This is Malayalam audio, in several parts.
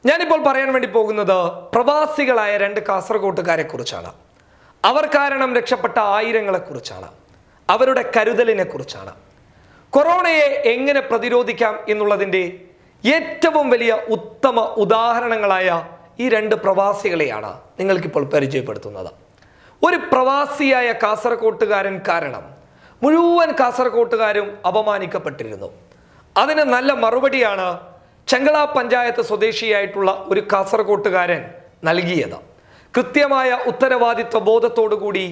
ഞാനിപ്പോൾ പറയാൻ വേണ്ടി പോകുന്നത് പ്രവാസികളായ രണ്ട് കാസർഗോട്ടുകാരെ കുറിച്ചാണ്. അവർ കാരണം രക്ഷപ്പെട്ട ആയിരങ്ങളെ കുറിച്ചാണ്. അവരുടെ കരുതലിനെ കുറിച്ചാണ്. കൊറോണയെ എങ്ങനെ പ്രതിരോധിക്കാം എന്നുള്ളതിൻ്റെ ഏറ്റവും വലിയ ഉത്തമ ഉദാഹരണങ്ങളായ ഈ രണ്ട് പ്രവാസികളെയാണ് നിങ്ങൾക്കിപ്പോൾ പരിചയപ്പെടുത്തുന്നത്. ഒരു പ്രവാസിയായ കാസർഗോട്ടുകാരൻ കാരണം മുഴുവൻ കാസർഗോട്ടുകാരും അപമാനിക്കപ്പെട്ടിരുന്നു. അതിന് നല്ല മറുപടിയാണ് ചെങ്കള പഞ്ചായത്ത് സ്വദേശിയായിട്ടുള്ള ഒരു കാസർഗോട്ടുകാരൻ നൽകിയത്. കൃത്യമായ ഉത്തരവാദിത്വ ബോധത്തോടുകൂടി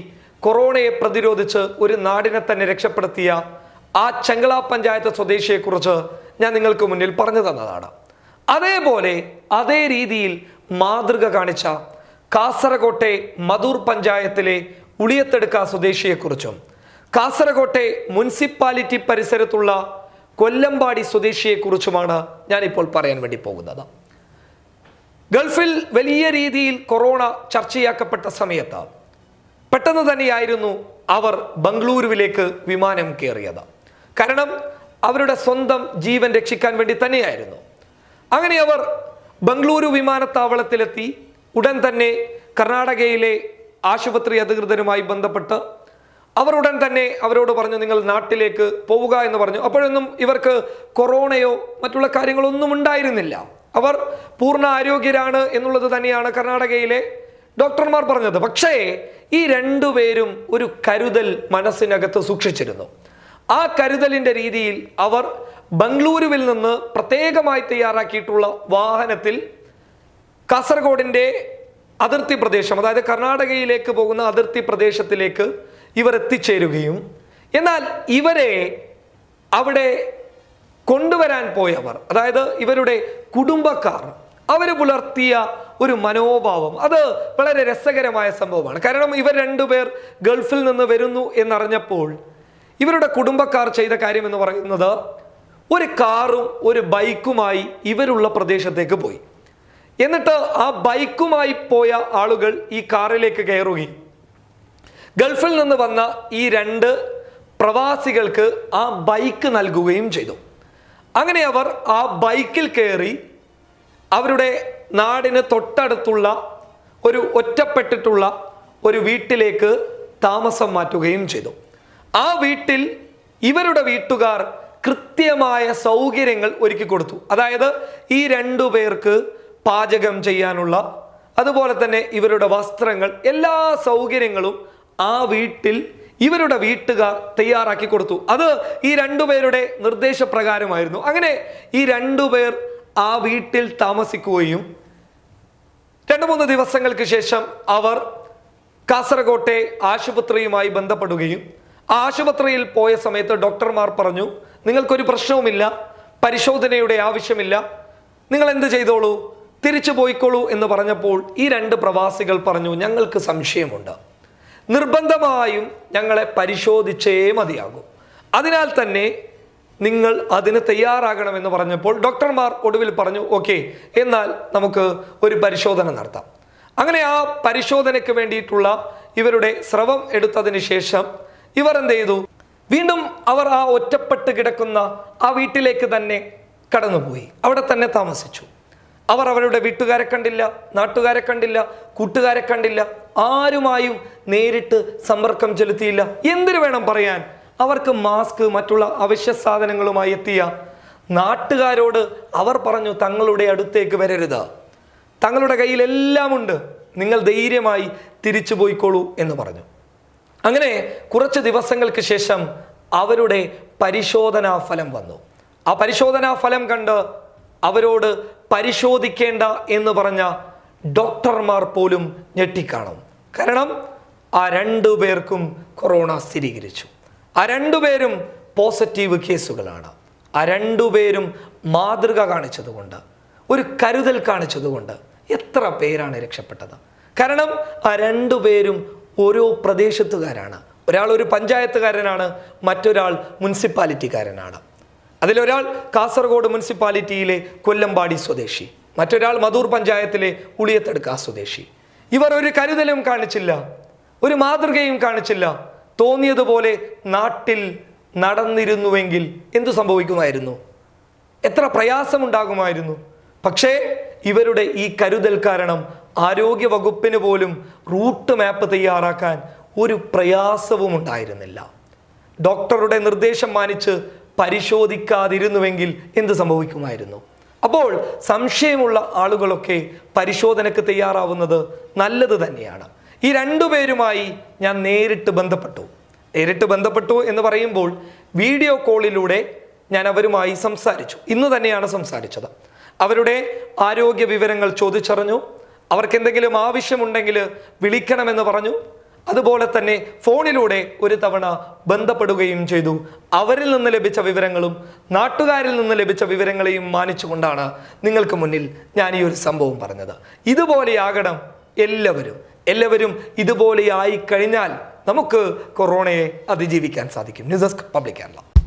കൊറോണയെ പ്രതിരോധിച്ച് ഒരു നാടിനെ തന്നെ രക്ഷപ്പെടുത്തിയ ആ ചെങ്കള പഞ്ചായത്ത് സ്വദേശിയെക്കുറിച്ച് ഞാൻ നിങ്ങൾക്ക് മുന്നിൽ പറഞ്ഞു തന്നതാണ്. അതേപോലെ അതേ രീതിയിൽ മാതൃക കാണിച്ച കാസർഗോട്ടെ മധൂർ പഞ്ചായത്തിലെ ഉളിയത്തെടുക്ക സ്വദേശിയെക്കുറിച്ചും കാസർഗോട്ടെ മുനിസിപ്പാലിറ്റി പരിസരത്തുള്ള കൊല്ലമ്പാടി സ്വദേശിയെക്കുറിച്ചുമാണ് ഞാനിപ്പോൾ പറയാൻ വേണ്ടി പോകുന്നത്. ഗൾഫിൽ വലിയ രീതിയിൽ കൊറോണ ചർച്ചയാക്കപ്പെട്ട സമയത്ത് പെട്ടെന്ന് തന്നെയായിരുന്നു അവർ ബംഗളൂരുവിലേക്ക് വിമാനം കയറിയത്. കാരണം അവരുടെ സ്വന്തം ജീവൻ രക്ഷിക്കാൻ വേണ്ടി തന്നെയായിരുന്നു. അങ്ങനെ അവർ ബംഗളൂരു വിമാനത്താവളത്തിലെത്തി. ഉടൻ തന്നെ കർണാടകയിലെ ആശുപത്രി അധികൃതരുമായി ബന്ധപ്പെട്ട് അവർ ഉടൻ തന്നെ അവരോട് പറഞ്ഞു, നിങ്ങൾ നാട്ടിലേക്ക് പോവുക എന്ന് പറഞ്ഞു. അപ്പോഴൊന്നും ഇവർക്ക് കൊറോണയോ മറ്റുള്ള കാര്യങ്ങളൊന്നും ഉണ്ടായിരുന്നില്ല. അവർ പൂർണ്ണ ആരോഗ്യരാണ് എന്നുള്ളത് തന്നെയാണ് കർണാടകയിലെ ഡോക്ടർമാർ പറഞ്ഞത്. പക്ഷേ ഈ രണ്ടുപേരും ഒരു കരുതൽ മനസ്സിനകത്ത് സൂക്ഷിച്ചിരുന്നു. ആ കരുതലിൻ്റെ രീതിയിൽ അവർ ബംഗളൂരുവിൽ നിന്ന് പ്രത്യേകമായി തയ്യാറാക്കിയിട്ടുള്ള വാഹനത്തിൽ കാസർഗോഡിൻ്റെ അതിർത്തി പ്രദേശം, അതായത് കർണാടകയിലേക്ക് പോകുന്ന അതിർത്തി പ്രദേശത്തിലേക്ക് ഇവർ എത്തിച്ചേരുകയും, എന്നാൽ ഇവരെ അവിടെ കൊണ്ടുവരാൻ പോയവർ, അതായത് ഇവരുടെ കുടുംബക്കാർ, അവർ പുലർത്തിയ ഒരു മനോഭാവം അത് വളരെ രസകരമായ സംഭവമാണ്. കാരണം ഇവർ രണ്ടുപേർ ഗൾഫിൽ നിന്ന് വരുന്നു എന്നറിഞ്ഞപ്പോൾ ഇവരുടെ കുടുംബക്കാർ ചെയ്ത കാര്യം എന്ന് പറയുന്നത് ഒരു കാറും ഒരു ബൈക്കുമായി ഇവരുള്ള പ്രദേശത്തേക്ക് പോയി. എന്നിട്ട് ആ ബൈക്കുമായി പോയ ആളുകൾ ഈ കാറിലേക്ക് കയറുകയും ഗൾഫിൽ നിന്ന് വന്ന ഈ രണ്ട് പ്രവാസികൾക്ക് ആ ബൈക്ക് നൽകുകയും ചെയ്തു. അങ്ങനെ അവർ ആ ബൈക്കിൽ കയറി അവരുടെ നാടിന് തൊട്ടടുത്തുള്ള ഒരു ഒറ്റപ്പെട്ടിട്ടുള്ള ഒരു വീട്ടിലേക്ക് താമസം മാറ്റുകയും ചെയ്തു. ആ വീട്ടിൽ ഇവരുടെ വീട്ടുകാർ കൃത്യമായ സൗകര്യങ്ങൾ ഒരുക്കി കൊടുത്തു. അതായത് ഈ രണ്ടു പേർക്ക് പാചകം ചെയ്യാനുള്ള, അതുപോലെ തന്നെ ഇവരുടെ വസ്ത്രങ്ങൾ, എല്ലാ സൗകര്യങ്ങളും ആ വീട്ടിൽ ഇവരുടെ വീട്ടുകാർ തയ്യാറാക്കി കൊടുത്തു. അത് ഈ രണ്ടുപേരുടെ നിർദ്ദേശപ്രകാരമായിരുന്നു. അങ്ങനെ ഈ രണ്ടുപേർ ആ വീട്ടിൽ താമസിക്കുകയും 2-3 ദിവസങ്ങൾക്ക് ശേഷം അവർ കാസർഗോട്ടെ ആശുപത്രിയുമായി ബന്ധപ്പെടുകയും, ആ ആശുപത്രിയിൽ പോയ സമയത്ത് ഡോക്ടർമാർ പറഞ്ഞു, നിങ്ങൾക്കൊരു പ്രശ്നവുമില്ല, പരിശോധനയുടെ ആവശ്യമില്ല, നിങ്ങൾ എന്ത് ചെയ്തോളൂ, തിരിച്ചു പോയിക്കോളൂ എന്ന് പറഞ്ഞപ്പോൾ ഈ രണ്ട് പ്രവാസികൾ പറഞ്ഞു, ഞങ്ങൾക്ക് സംശയമുണ്ട്, നിർബന്ധമായും ഞങ്ങളെ പരിശോധിച്ചേ മതിയാകും, അതിനാൽ തന്നെ നിങ്ങൾ അതിന് തയ്യാറാകണമെന്ന് പറഞ്ഞപ്പോൾ ഡോക്ടർമാർ ഒടുവിൽ പറഞ്ഞു, ഓക്കെ, എന്നാൽ നമുക്ക് ഒരു പരിശോധന നടത്താം. അങ്ങനെ ആ പരിശോധനയ്ക്ക് വേണ്ടിയിട്ടുള്ള ഇവരുടെ സ്രവം എടുത്തതിന് ശേഷം ഇവർ എന്ത് ചെയ്തു, വീണ്ടും അവർ ആ ഒറ്റപ്പെട്ട് കിടക്കുന്ന ആ വീട്ടിലേക്ക് തന്നെ കടന്നുപോയി. അവിടെ തന്നെ താമസിച്ചു. അവർ അവരുടെ വീട്ടുകാരെ കണ്ടില്ല, നാട്ടുകാരെ കണ്ടില്ല, കൂട്ടുകാരെ കണ്ടില്ല, ആരുമായും നേരിട്ട് സമ്പർക്കം ചെലുത്തിയില്ല. എന്തിനു വേണം പറയാൻ, അവർക്ക് മാസ്ക്, മറ്റുള്ള അവശ്യ സാധനങ്ങളുമായി എത്തിയ നാട്ടുകാരോട് അവർ പറഞ്ഞു, തങ്ങളുടെ അടുത്തേക്ക് വരരുത്, തങ്ങളുടെ കയ്യിൽ എല്ലാം ഉണ്ട്, നിങ്ങൾ ധൈര്യമായി തിരിച്ചു പോയിക്കോളൂ എന്ന് പറഞ്ഞു. അങ്ങനെ കുറച്ച് ദിവസങ്ങൾക്ക് ശേഷം അവരുടെ പരിശോധനാ ഫലം വന്നു. ആ പരിശോധനാ ഫലം കണ്ട് അവരോട് പരിശോധിക്കേണ്ട എന്ന് പറഞ്ഞ ഡോക്ടർമാർ പോലും ഞെട്ടിക്കാണും. കാരണം ആ രണ്ടു പേർക്കും കൊറോണ സ്ഥിരീകരിച്ചു. ആ രണ്ടുപേരും പോസിറ്റീവ് കേസുകളാണ്. ആ രണ്ടുപേരും മാതൃക കാണിച്ചതുകൊണ്ട്, ഒരു കരുതൽ കാണിച്ചതുകൊണ്ട് എത്ര പേരാണ് രക്ഷപ്പെട്ടത്. കാരണം ആ രണ്ടുപേരും ഓരോ പ്രദേശത്തുകാരാണ്. ഒരാൾ ഒരു പഞ്ചായത്തുകാരനാണ്, മറ്റൊരാൾ മുനിസിപ്പാലിറ്റിക്കാരനാണ്. അതിലൊരാൾ കാസർഗോഡ് മുനിസിപ്പാലിറ്റിയിലെ കൊല്ലമ്പാടി സ്വദേശി, മറ്റൊരാൾ മധൂർ പഞ്ചായത്തിലെ ഉളിയത്തെടുക്ക സ്വദേശി. ഇവർ ഒരു കരുതലും കാണിച്ചില്ല, ഒരു മാതൃകയും കാണിച്ചില്ല. തോന്നിയതുപോലെ നാട്ടിൽ നടന്നിരുന്നുവെങ്കിൽ എന്തു സംഭവിക്കുമായിരുന്നു, എത്ര പ്രയാസമുണ്ടാകുമായിരുന്നു. പക്ഷേ ഇവരുടെ ഈ കരുതൽ കാരണം ആരോഗ്യ വകുപ്പിന് പോലും റൂട്ട് മാപ്പ് തയ്യാറാക്കാൻ ഒരു പ്രയാസവും ഉണ്ടായിരുന്നില്ല. ഡോക്ടറുടെ നിർദ്ദേശം മാനിച്ച് പരിശോധിക്കാതിരുന്നുവെങ്കിൽ എന്ത് സംഭവിക്കുമായിരുന്നു? അപ്പോൾ സംശയമുള്ള ആളുകളൊക്കെ പരിശോധനയ്ക്ക് തയ്യാറാവുന്നത് നല്ലത് തന്നെയാണ്. ഈ രണ്ടുപേരുമായി ഞാൻ നേരിട്ട് ബന്ധപ്പെട്ടു എന്ന് പറയുമ്പോൾ വീഡിയോ കോളിലൂടെ ഞാൻ അവരുമായി സംസാരിച്ചു. ഇന്ന് തന്നെയാണ് സംസാരിച്ചത്. അവരുടെ ആരോഗ്യ വിവരങ്ങൾ ചോദിച്ചറിഞ്ഞു. അവർക്ക് എന്തെങ്കിലും ആവശ്യമുണ്ടെങ്കിൽ വിളിക്കണമെന്ന് പറഞ്ഞു. അതുപോലെ തന്നെ ഫോണിലൂടെ ഒരു തവണ ബന്ധപ്പെടുകയും ചെയ്തു. അവരിൽ നിന്ന് ലഭിച്ച വിവരങ്ങളും നാട്ടുകാരിൽ നിന്ന് ലഭിച്ച വിവരങ്ങളെയും മാനിച്ചുകൊണ്ടാണ് നിങ്ങൾക്ക് മുന്നിൽ ഞാൻ ഈ ഒരു സംഭവം പറഞ്ഞത്. ഇതുപോലെയാകണം എല്ലാവരും ഇതുപോലെയായി കഴിഞ്ഞാൽ നമുക്ക് കൊറോണയെ അതിജീവിക്കാൻ സാധിക്കും. News desk public Kerala.